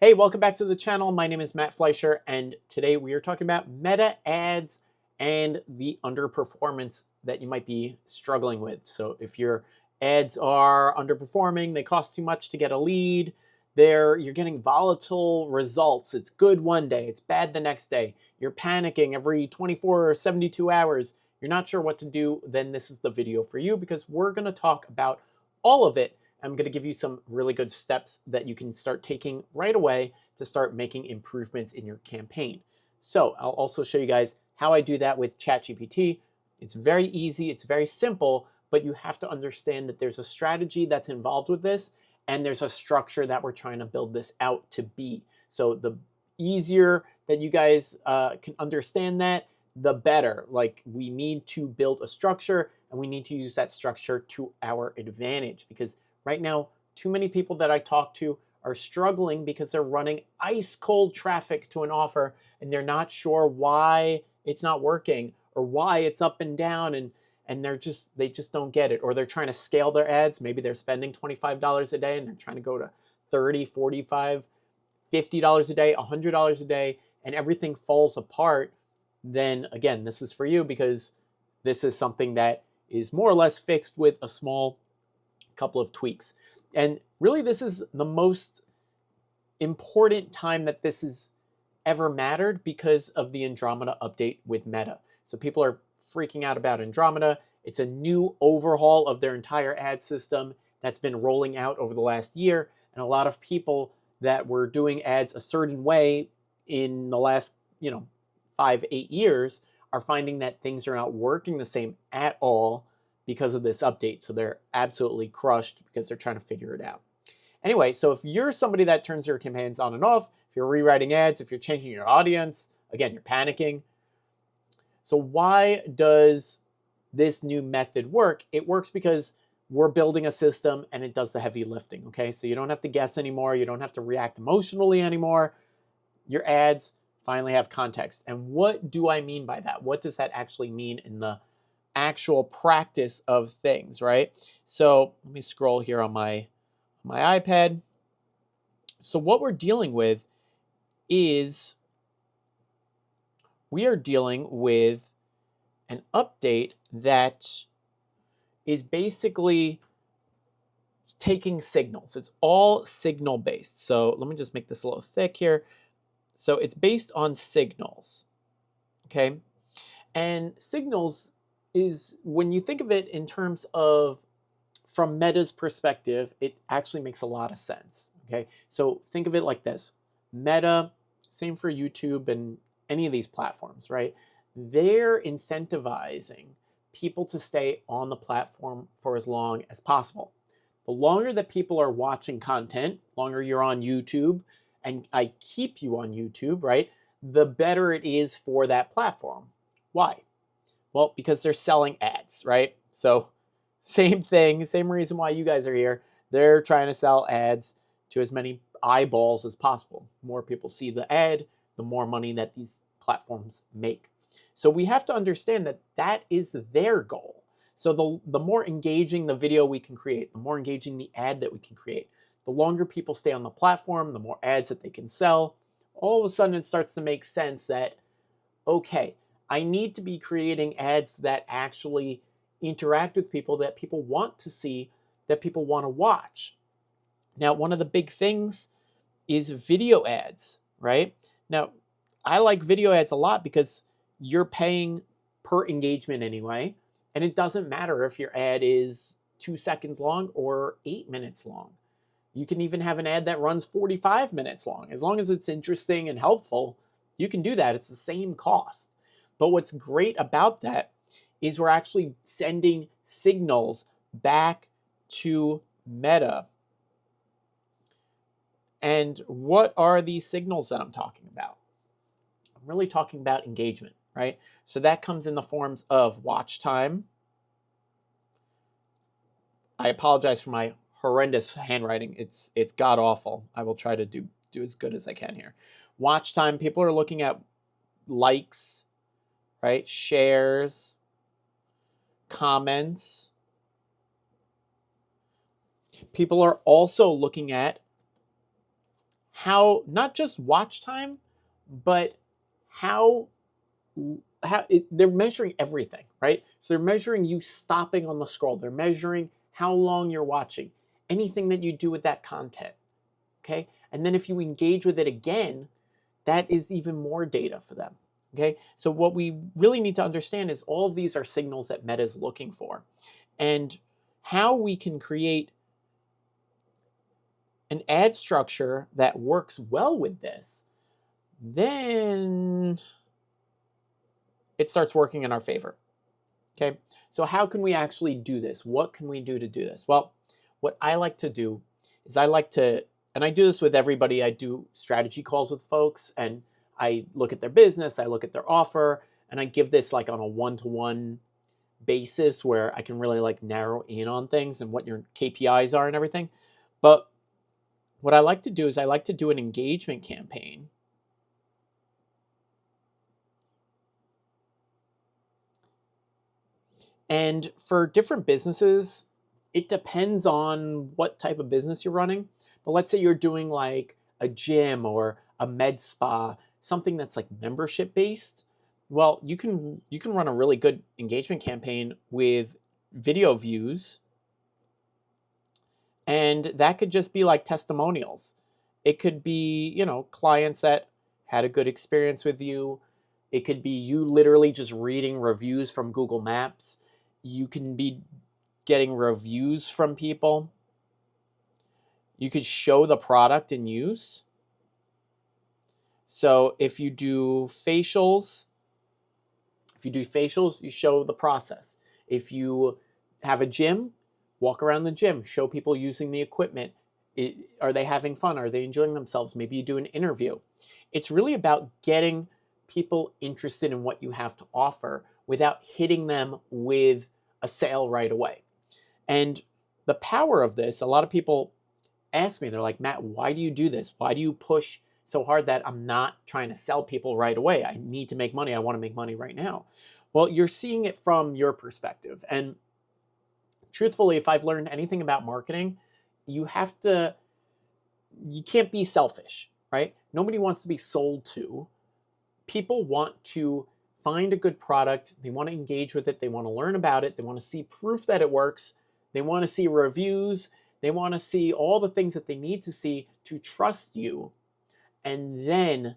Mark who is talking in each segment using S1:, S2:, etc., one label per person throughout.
S1: Hey, welcome back to the channel. My name is Matt Fleischer, and today we are talking about meta ads and the underperformance that you might be struggling with. So if your ads are underperforming, they cost too much to get a lead, you're getting volatile results. It's good one day, it's bad the next day. You're panicking every 24 or 72 hours. You're not sure what to do, then this is the video for you because we're going to talk about all of it. I'm going to give you some really good steps that you can start taking right away to start making improvements in your campaign. So I'll also show you guys how I do that with ChatGPT. It's very easy, it's very simple, but you have to understand that there's a strategy that's involved with this, and there's a structure that we're trying to build this out to be. So the easier that you guys can understand that, the better. Like, we need to build a structure, and we need to use that structure to our advantage, because right now, too many people that I talk to are struggling because they're running ice cold traffic to an offer and they're not sure why it's not working or why it's up and down, and they just don't get it. Or they're trying to scale their ads. Maybe they're spending $25 a day and they're trying to go to 30, 45, $50 a day, $100 a day, and everything falls apart. Then again, this is for you, because this is something that is more or less fixed with a small couple of tweaks. And really, this is the most important time that this has ever mattered because of the Andromeda update with Meta. So people are freaking out about Andromeda. It's a new overhaul of their entire ad system that's been rolling out over the last year. And a lot of people that were doing ads a certain way in the last, 5-8 years are finding that things are not working the same at all because of this update. So they're absolutely crushed because they're trying to figure it out. Anyway, so if you're somebody that turns your campaigns on and off, if you're rewriting ads, if you're changing your audience, again, you're panicking. So why does this new method work? It works because we're building a system and it does the heavy lifting, okay? So you don't have to guess anymore. You don't have to react emotionally anymore. Your ads finally have context. And what do I mean by that? What does that actually mean in the actual practice of things, right? So let me scroll here on my iPad. So what we're dealing with is we are dealing with an update that is basically taking signals. It's all signal based. So let me just make this a little thick here. So it's based on signals, okay? And signals is, when you think of it in terms of from Meta's perspective, it actually makes a lot of sense, okay? So think of it like this. Meta, same for YouTube and any of these platforms, right? They're incentivizing people to stay on the platform for as long as possible. The longer that people are watching content, longer you're on YouTube, and I keep you on YouTube, right? The better it is for that platform. Why? Well, because they're selling ads, right? So same thing, same reason why you guys are here. They're trying to sell ads to as many eyeballs as possible. The more people see the ad, the more money that these platforms make. So we have to understand that that is their goal. So the more engaging the video we can create, the more engaging the ad that we can create, the longer people stay on the platform, the more ads that they can sell. All of a sudden, it starts to make sense that, okay, I need to be creating ads that actually interact with people, that people want to see, that people want to watch. Now, one of the big things is video ads, right? Now, I like video ads a lot because you're paying per engagement anyway, and it doesn't matter if your ad is 2 seconds long or 8 minutes long. You can even have an ad that runs 45 minutes long. As long as it's interesting and helpful, you can do that. It's the same cost. But what's great about that is we're actually sending signals back to Meta. And what are these signals that I'm talking about? I'm really talking about engagement, right? So that comes in the forms of watch time. I apologize for my horrendous handwriting. It's god awful. I will try to do as good as I can here. Watch time, people are looking at likes, right? Shares, comments. People are also looking at how, not just watch time, but how they're measuring everything, right? So they're measuring you stopping on the scroll. They're measuring how long you're watching, anything that you do with that content, okay? And then if you engage with it again, that is even more data for them, okay? So what we really need to understand is all of these are signals that Meta is looking for. And how we can create an ad structure that works well with this, then it starts working in our favor. Okay, so how can we actually do this? What can we do to do this? Well, what I like to do is and I do this with everybody. I do strategy calls with folks, and I look at their business, I look at their offer, and I give this like on a one-to-one basis where I can really like narrow in on things and what your KPIs are and everything. But what I like to do is I like to do an engagement campaign. And for different businesses, it depends on what type of business you're running. But let's say you're doing like a gym or a med spa, something that's like membership based. Well, you can run a really good engagement campaign with video views, and that could just be like testimonials. It could be, clients that had a good experience with you. It could be you literally just reading reviews from Google Maps. You can be getting reviews from people. You could show the product in use. So if you do facials, you show the process. If you have a gym, walk around the gym, show people using the equipment. Are they having fun? Are they enjoying themselves? Maybe you do an interview. It's really about getting people interested in what you have to offer without hitting them with a sale right away. And the power of this, a lot of people ask me, they're like, Matt, why do you do this? Why do you push so hard that I'm not trying to sell people right away? I need to make money. I want to make money right now. Well, you're seeing it from your perspective. And truthfully, if I've learned anything about marketing, you can't be selfish, right? Nobody wants to be sold to. People want to find a good product. They want to engage with it. They want to learn about it. They want to see proof that it works. They want to see reviews. They want to see all the things that they need to see to trust you. And then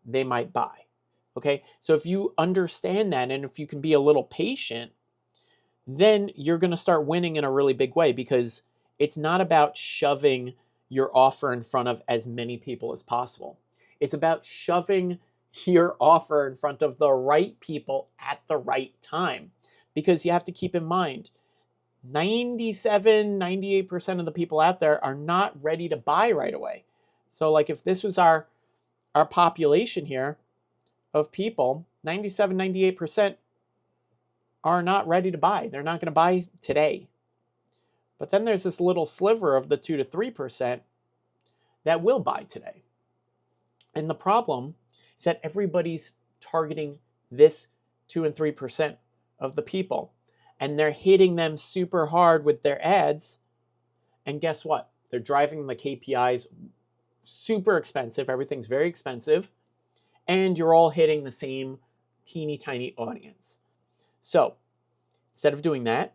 S1: they might buy. Okay. So if you understand that, and if you can be a little patient, then you're going to start winning in a really big way, because it's not about shoving your offer in front of as many people as possible. It's about shoving your offer in front of the right people at the right time. Because you have to keep in mind, 98% of the people out there are not ready to buy right away. So like if this was our population here of people, 98% are not ready to buy. They're not going to buy today. But then there's this little sliver of the 2 to 3% that will buy today. And the problem is that everybody's targeting this 2 and 3% of the people. And they're hitting them super hard with their ads. And guess what? They're driving the KPIs super expensive. Everything's very expensive. And you're all hitting the same teeny tiny audience. So instead of doing that,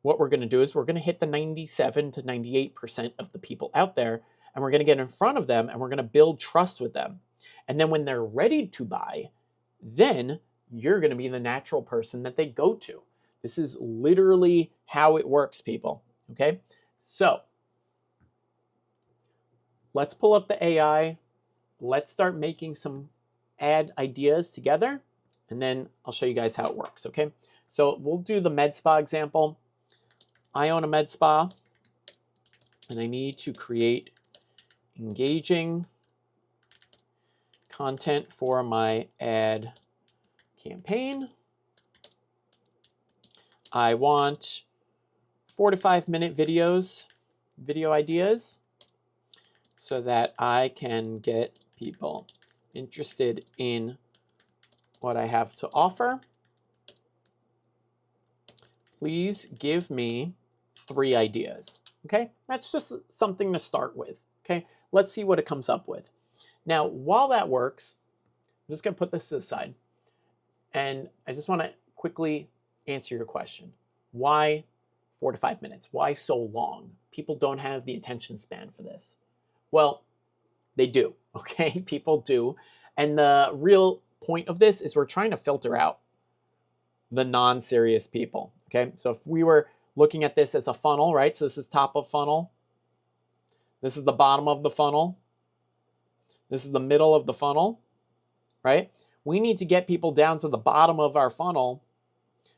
S1: what we're going to do is we're going to hit the 97 to 98% of the people out there, and we're going to get in front of them, and we're going to build trust with them. And then when they're ready to buy, then you're going to be the natural person that they go to. This is literally how it works, people. Okay? So let's pull up the AI. Let's start making some ad ideas together, and then I'll show you guys how it works. Okay? So we'll do the med spa example. I own a med spa, and I need to create engaging content for my ad campaign. I want 4 to 5 minute video ideas, so that I can get people interested in what I have to offer. Please give me 3 ideas. Okay, that's just something to start with. Okay, let's see what it comes up with. Now, while that works, I'm just going to put this to the side. And I just want to quickly answer your question. Why 4 to 5 minutes? Why so long? People don't have the attention span for this. Well, they do, okay? People do. And the real point of this is we're trying to filter out the non-serious people, okay? So if we were looking at this as a funnel, right? So this is top of funnel. This is the bottom of the funnel. This is the middle of the funnel, right? We need to get people down to the bottom of our funnel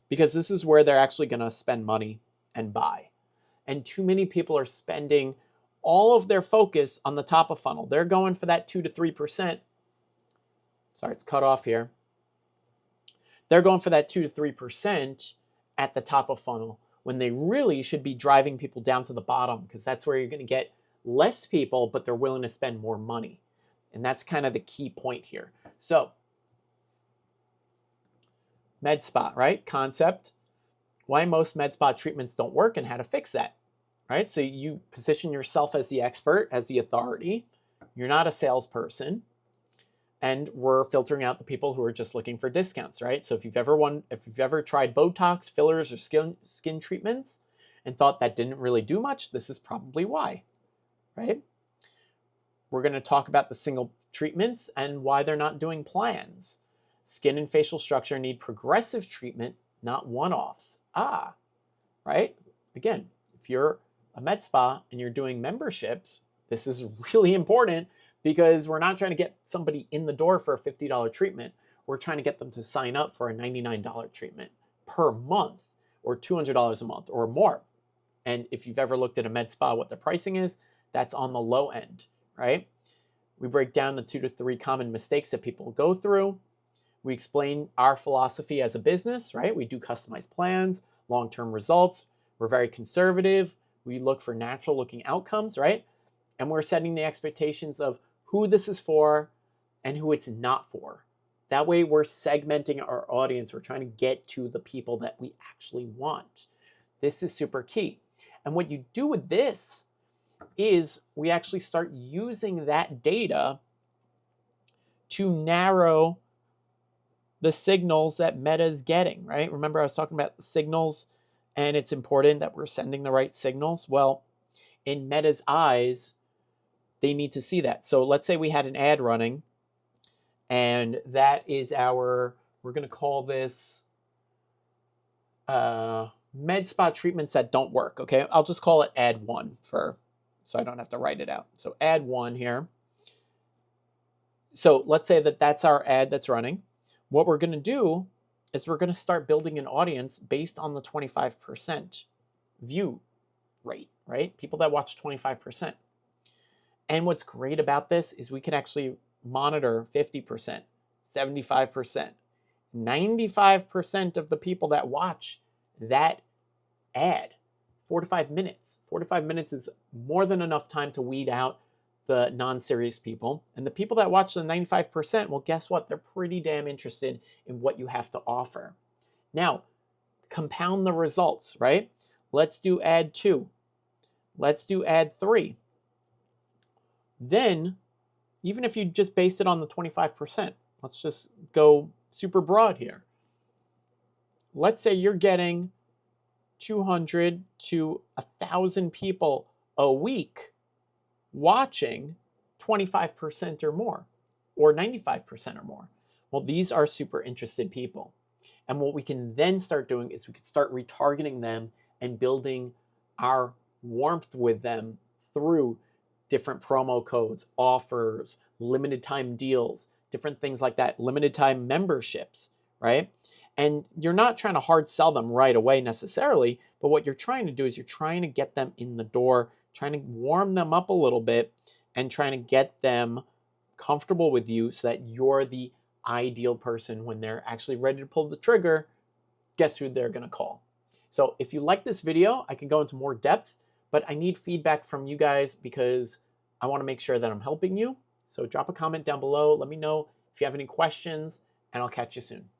S1: because this is where they're actually going to spend money and buy. And too many people are spending all of their focus on the top of funnel. They're going for that 2 to 3%. Sorry, it's cut off here. They're going for that 2 to 3% at the top of funnel when they really should be driving people down to the bottom, because that's where you're going to get less people, but they're willing to spend more money. And that's kind of the key point here. So, med spa, right? Concept. Why most med spa treatments don't work and how to fix that, right? So you position yourself as the expert, as the authority. You're not a salesperson. And we're filtering out the people who are just looking for discounts, right? So if you've ever tried Botox, fillers, or skin treatments and thought that didn't really do much, this is probably why, right? We're going to talk about the single treatments and why they're not doing plans. Skin and facial structure need progressive treatment, not one-offs. Right? Again, if you're a med spa and you're doing memberships, this is really important because we're not trying to get somebody in the door for a $50 treatment. We're trying to get them to sign up for a $99 treatment per month or $200 a month or more. And if you've ever looked at a med spa, what the pricing is, that's on the low end, right? We break down the 2 to 3 common mistakes that people go through. We explain our philosophy as a business, right? We do customized plans, long-term results. We're very conservative. We look for natural looking outcomes, right? And we're setting the expectations of who this is for and who it's not for. That way we're segmenting our audience. We're trying to get to the people that we actually want. This is super key. And what you do with this is we actually start using that data to narrow the signals that Meta is getting, right? Remember I was talking about the signals and it's important that we're sending the right signals. Well, in Meta's eyes, they need to see that. So let's say we had an ad running and that is we're going to call this med spa treatments that don't work, okay? I'll just call it ad 1 so I don't have to write it out. So ad 1 here. So let's say that that's our ad that's running. What we're going to do is we're going to start building an audience based on the 25% view rate, right? People that watch 25%. And what's great about this is we can actually monitor 50%, 75%, 95% of the people that watch that ad. 4 to 5 minutes. 4 to 5 minutes is more than enough time to weed out the non-serious people. And the people that watch the 95%, well, guess what? They're pretty damn interested in what you have to offer. Now, compound the results, right? Let's do ad 2. Let's do ad 3. Then, even if you just base it on the 25%, let's just go super broad here. Let's say you're getting 200 to 1,000 people a week watching 25% or more, or 95% or more. Well, these are super interested people. And what we can then start doing is we can start retargeting them and building our warmth with them through different promo codes, offers, limited time deals, different things like that, limited time memberships, right? And you're not trying to hard sell them right away necessarily, but what you're trying to do is you're trying to get them in the door, trying to warm them up a little bit and trying to get them comfortable with you so that you're the ideal person when they're actually ready to pull the trigger. Guess who they're going to call? So if you like this video, I can go into more depth, but I need feedback from you guys because I want to make sure that I'm helping you. So drop a comment down below. Let me know if you have any questions, and I'll catch you soon.